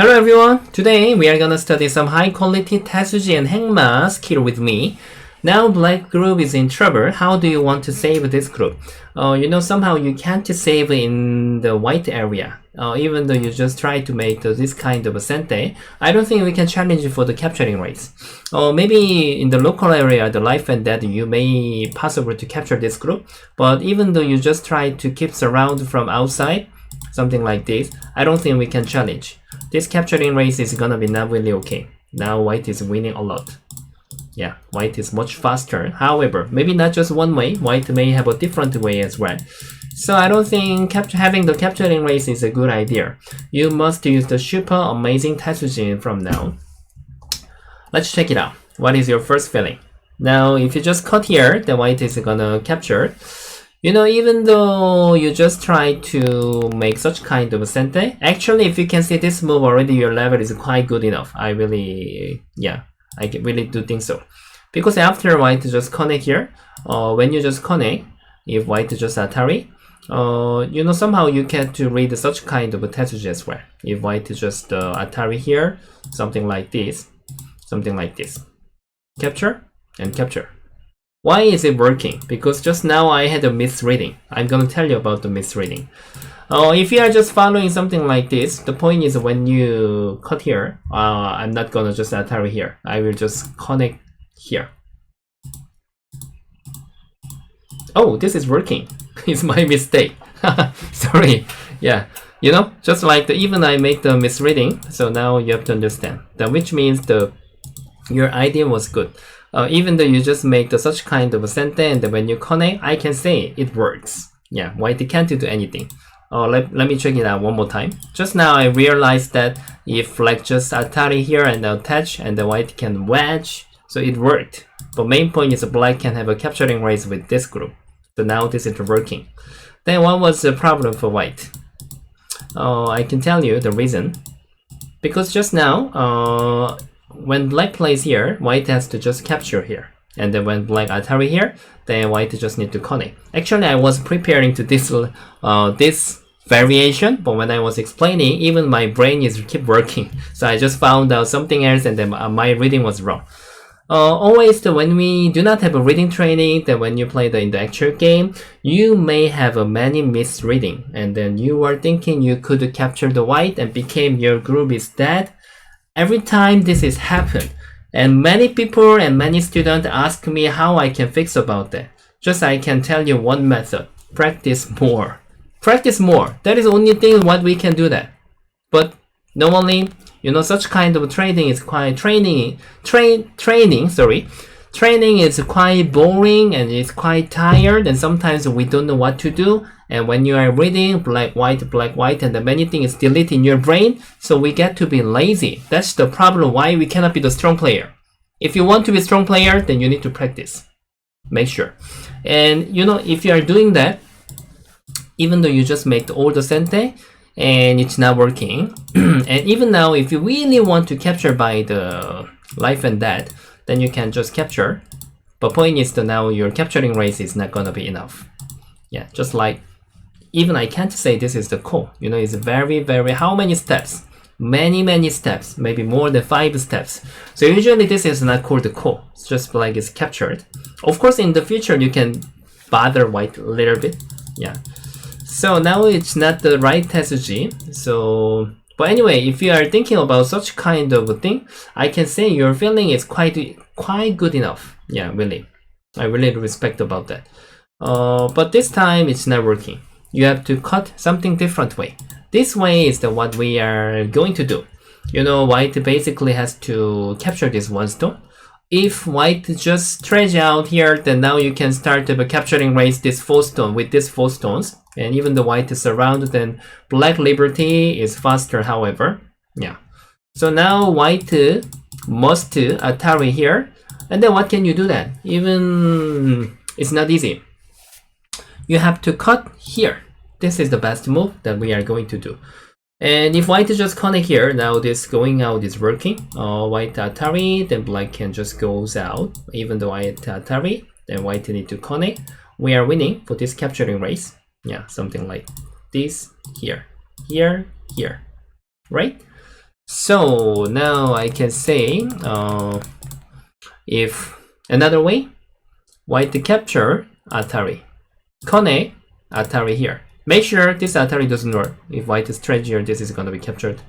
Hello everyone! Today we are gonna study some high quality Tetsuji and Hengma skill with me. Now black group is in trouble. How do you want to save this group? Somehow you can't save in the white area. Even though you just try to make this kind of a sente, I don't think we can challenge for the capturing rates. Maybe in the local area, the life and death, you may possible to capture this group. But even though you just try to keep surround from outside, something like this, I don't think we can challenge. This capturing race is gonna be not really okay. Now white is winning a lot. Yeah, white is much faster. However, maybe not just one way. White may have a different way as well. So I don't think having the capturing race is a good idea. You must use the super amazing Tetsuji from now. Let's check it out. What is your first feeling? Now, if you just cut here, the white is gonna capture. Even though you just try to make such kind of a sente, actually, if you can see this move already, your level is quite good enough. I really do think so. Because after white just connect here, when you just connect, if white just Atari, somehow you get to read such kind of a Tetsuji as well. If white just Atari here, something like this. Capture and capture. Why is it working? Because just now I had a misreading. I'm gonna tell you about the misreading. If you are just following something like this, the point is when you cut here, I'm not gonna just Atari here. I will just connect here. Oh, this is working. It's my mistake. Sorry. Yeah, just like even I make the misreading. So now you have to understand that, which means your idea was good. Even though you just make such kind of a sentence, and when you connect, I can say it works. Yeah, white can't do anything. Let me check it out one more time. Just now I realized that if like just Atari here and attach, and the white can wedge, so it worked. But main point is black can have a capturing race with this group. So now this is working. Then what was the problem for white? I can tell you the reason. Because just now, when black plays here, white has to just capture here. And then when black Atari here, then white just need to connect. Actually, I was preparing to this variation, but when I was explaining, even my brain is keep working. So I just found out something else, and then my reading was wrong. Always when we do not have a reading training, then when you play in the actual game, you may have many misreading. And then you are thinking you could capture the white and became your group is dead. Every time this is happened, and many people and many students ask me how I can fix about that. Just I can tell you one method: practice more. Practice more. That is the only thing what we can do that. But normally, such kind of training is quite Training is quite boring and it's quite tired, and sometimes we don't know what to do. And when you are reading black, white, and the many things delete in your brain, so we get to be lazy. That's the problem why we cannot be the strong player. If you want to be a strong player, then you need to practice. Make sure. And if you are doing that, even though you just make all the sente, and it's not working, and even now, if you really want to capture by the life and death, then you can just capture. But point is that now your capturing race is not gonna be enough. Yeah, just like even I can't say this is the core. It's very, how many steps? Many steps, maybe more than 5 steps. So usually this is not called the core. It's just like it's captured. Of course, in the future you can bother white a little bit. Yeah. So now it's not the right Tetsuji. So, but anyway, if you are thinking about such kind of a thing, I can say your feeling is quite good enough. Yeah, really. I really respect about that. But this time it's not working. You have to cut something different way. This way is what we are going to do. White basically has to capture this one stone. If white just stretch out here, then now you can start the capturing race this 4 stone with these 4 stones. And even the white is around, then black liberty is faster, however. Yeah. So now white must Atari here. And then what can you do then? Even it's not easy. You have to cut here. This is the best move that we are going to do. And if white just connect here, now this going out is working. White Atari, then black can just goes out. Even though white Atari, then white need to connect. We are winning for this capturing race. Yeah, something like this here, right? So now I can say if another way, white capture Atari, connect Atari here. Make sure this Atari doesn't work. If white is stretch here, this is going to be captured.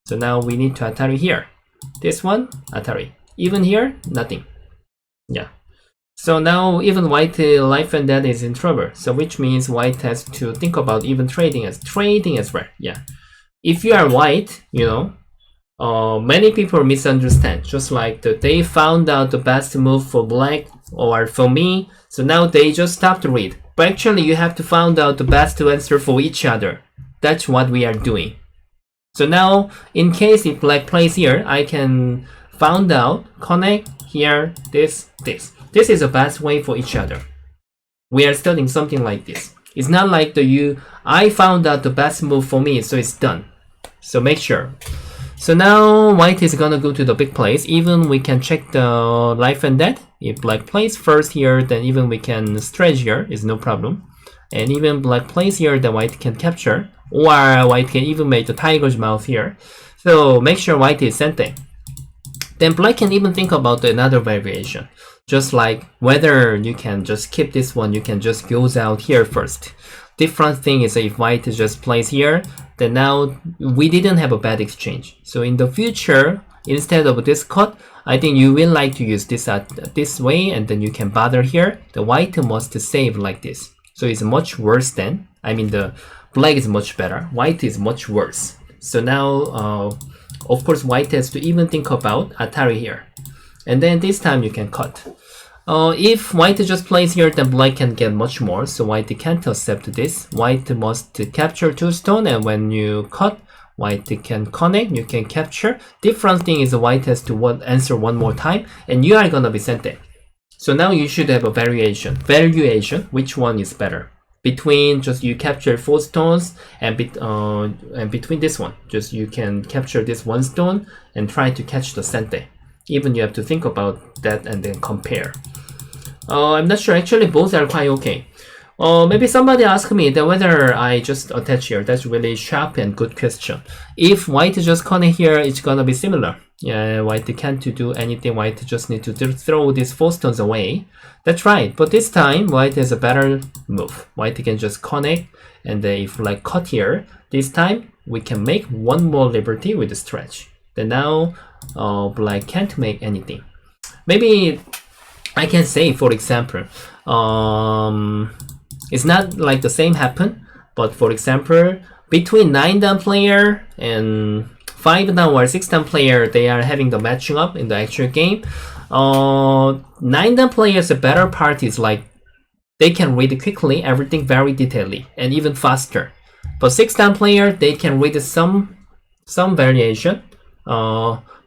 So now we need to Atari here. This one, Atari. Even here, nothing. Yeah. So now even white life and death is in trouble. So which means white has to think about even trading as well. Yeah. If you are white, you know, many people misunderstand. Just like they found out the best move for black or for me. So now they just stop to read. But actually you have to find out the best answer for each other. That's what we are doing. So now in case if black plays here, I can find out, connect here, this. This is the best way for each other. We are studying something like this. It's not like I found out the best move for me, so it's done. So make sure. So now white is gonna go to the big place. Even we can check the life and death. If black plays first here, then even we can stretch here, is no problem. And even black plays here, then white can capture. Or white can even make the tiger's mouth here. So make sure white is sente. Then black can even think about another variation. Just like whether you can just keep this one, you can just goes out here first. Different thing is if white just plays here, then now we didn't have a bad exchange. So in the future, instead of this cut, I think you will like to use this this way, and then you can bother here. The white must save like this. So it's much worse than, I mean the black is much better, white is much worse. So now, of course, white has to even think about Atari here. And then this time you can cut. If white just plays here, then black can get much more. So white can't accept this. White must capture 2 stone, and when you cut, white can connect, you can capture. Different thing is white has to answer one more time, and you are gonna be sente. So now you should have a variation. Which one is better? Between just you capture 4 stones and between this one, just you can capture this 1 stone and try to catch the sente. Even you have to think about that and then compare. I'm not sure, actually both are quite okay. Maybe somebody asked me that whether I just attach here. That's really sharp and good question. If white just connect here, it's gonna be similar. Yeah, white can't do anything. White just need to throw these 4 stones away. That's right, but this time white has a better move. White can just connect, and if like cut here, this time we can make 1 more liberty with the stretch. Then now black can't make anything. Maybe I can say, for example, it's not like the same happen, but for example, between 9-down player and 5-down or 6-down player, they are having the matching up in the actual game. 9-down players, the better part is like they can read quickly, everything very detailedly and even faster. But 6-down player, they can read some variation.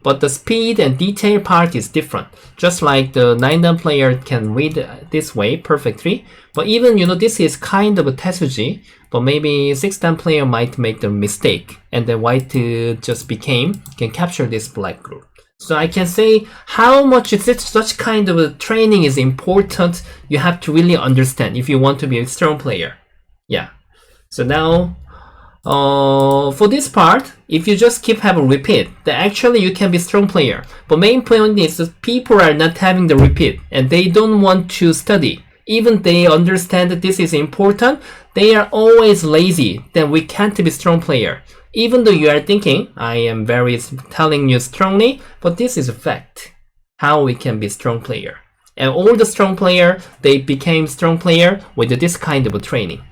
But the speed and detail part is different. Just like the 9-down player can read this way perfectly, but even this is kind of a tetsuji, but maybe 6-down player might make the mistake, and then white just can capture this black group. So I can say how much such kind of a training is important. You have to really understand if you want to be a strong player. Yeah. So now, for this part, if you just keep having repeat, then actually you can be strong player. But main point is that people are not having the repeat and they don't want to study. Even they understand that this is important, they are always lazy. Then we can't be strong player. Even though you are thinking, I am very telling you strongly, but this is a fact. How we can be strong player. And all the strong player, they became strong player with this kind of a training.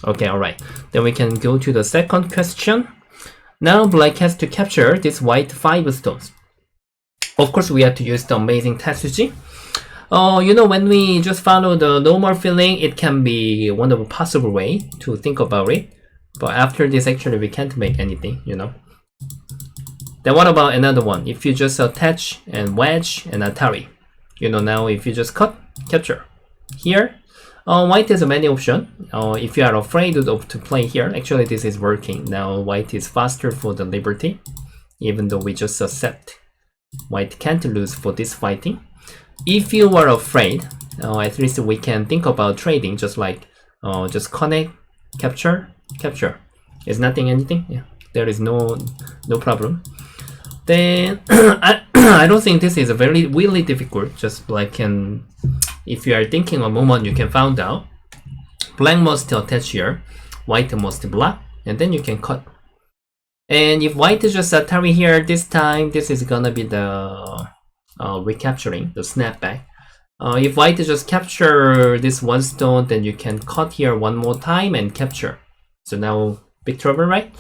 Okay, alright. Then we can go to the second question. Now black has to capture this white 5 stones. Of course, we have to use the amazing tetsuji. When we just follow the normal feeling, it can be one of a possible way to think about it. But after this, actually, we can't make anything, Then what about another one? If you just attach and wedge and Atari. Now if you just cut, capture. Here, white has many options. If you are afraid to play here, actually this is working. Now white is faster for the liberty, even though we just accept. White can't lose for this fighting. If you are afraid, at least we can think about trading, just like just connect, capture. Is nothing anything? Yeah, there is no problem. then I don't think this is a very really difficult. Just like if you are thinking a moment, you can find out. Black must attach here, white must block, and then you can cut. And if white is just tarry here, this time this is gonna be the recapturing, the snapback. If white is just capture this one stone, then you can cut here one more time and capture. So now big trouble, right?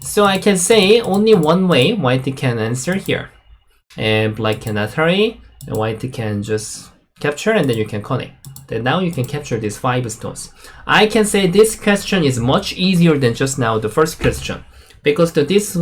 So I can say only one way white can answer here, and black cannot hurry, and white can just capture, and then you can connect. Then now you can capture these 5 stones. I can say this question is much easier than just now the first question, because this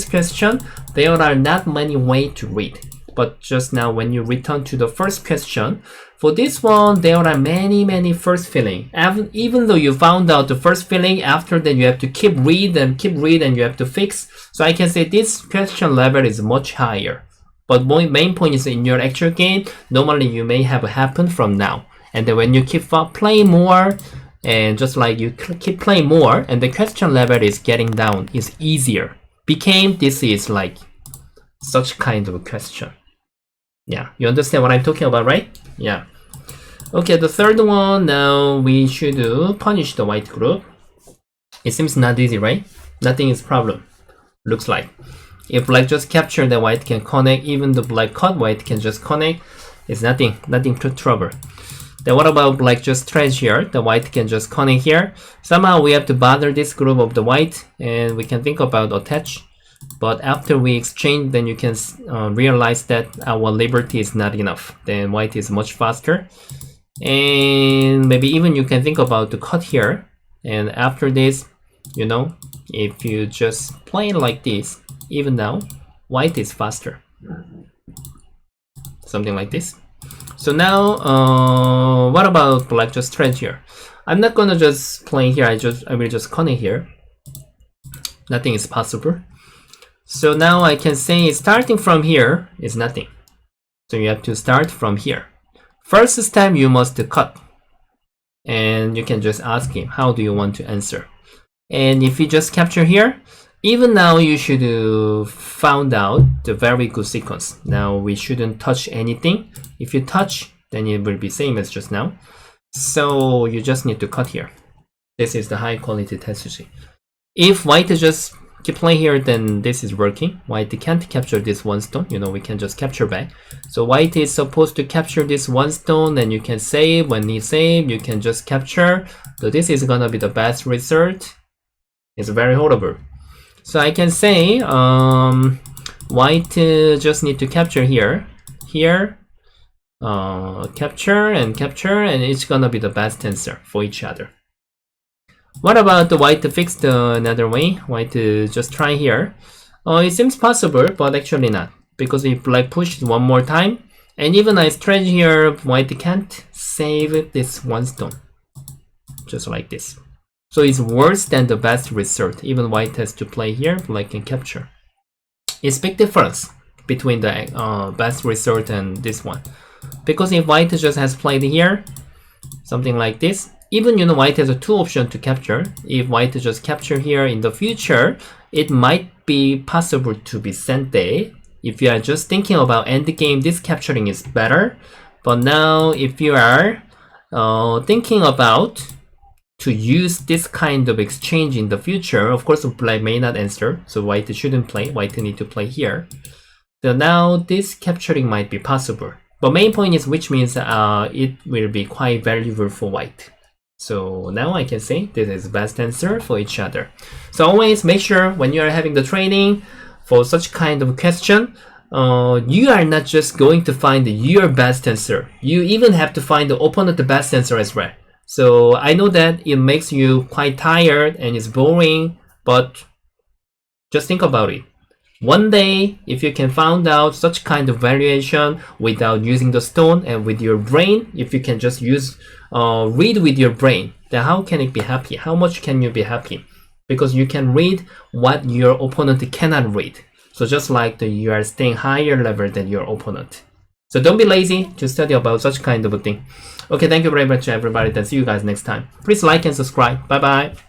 question there are not many ways to read. But just now when you return to the first question, for this one there are many first filling. Even though you found out the first filling, after that you have to keep read and you have to fix. So I can say this question level is much higher. But main point is in your actual game, normally you may have happened from now. And then when you keep playing more, and just like you keep playing more, and the question level is getting down, is easier. This is like such kind of a question. Yeah, you understand what I'm talking about, right? Yeah. Okay, the third one, now we should punish the white group. It seems not easy, right? Nothing is problem, looks like. If black just capture, the white can connect. Even the black cut, white can just connect. It's nothing to trouble. Then what about black just trash here? The white can just connect here. Somehow we have to bother this group of the white, and we can think about attach. But after we exchange, then you can realize that our liberty is not enough. Then white is much faster. And maybe even you can think about the cut here. And after this, you know, if you just play like this, even now, white is faster. Something like this. So now, what about black just trade here? I'm not gonna just play here. I will just connect here. Nothing is possible. So now I can say starting from here is nothing. So you have to start from here. First step you must cut. And you can just ask him, how do you want to answer? And if you just capture here, even now you should found out the very good sequence. Now we shouldn't touch anything. If you touch, then it will be same as just now. So you just need to cut here. This is the high quality strategy. If white just keep playing here, then this is working. White can't capture this one stone. You know, we can just capture back. So white is supposed to capture this one stone, and you can save. When you save, you can just capture. So this is gonna be the best result. It's very horrible. So I can say white just need to capture here, capture, and it's gonna be the best answer for each other. What about the white to fix another way? White just try here. It seems possible, but actually not, because if black pushes one more time, and even I stretch here, white can't save this one stone, just like this. So it's worse than the best result. Even white has to play here, black can capture. It's big difference between the best result and this one. Because if white just has played here, something like this, even, you know, white has a 2 option to capture. If white just capture here in the future, it might be possible to be sente. If you are just thinking about end game, this capturing is better. But now if you are thinking about to use this kind of exchange in the future, of course black may not answer, so white shouldn't play. White need to play here. So now this capturing might be possible. But main point is, which means it will be quite valuable for white. So now I can say this is the best answer for each other. So always make sure when you are having the training for such kind of question, you are not just going to find your best answer. You even have to find the opponent the best answer as well. So I know that it makes you quite tired and it's boring, but just think about it. One day, if you can find out such kind of variation without using the stone and with your brain, if you can just use read with your brain, then how can it be happy? How much can you be happy? Because you can read what your opponent cannot read. So just like you are staying higher level than your opponent. So don't be lazy to study about such kind of a thing. Okay, thank you very much everybody, and see you guys next time. Please like and subscribe. Bye bye.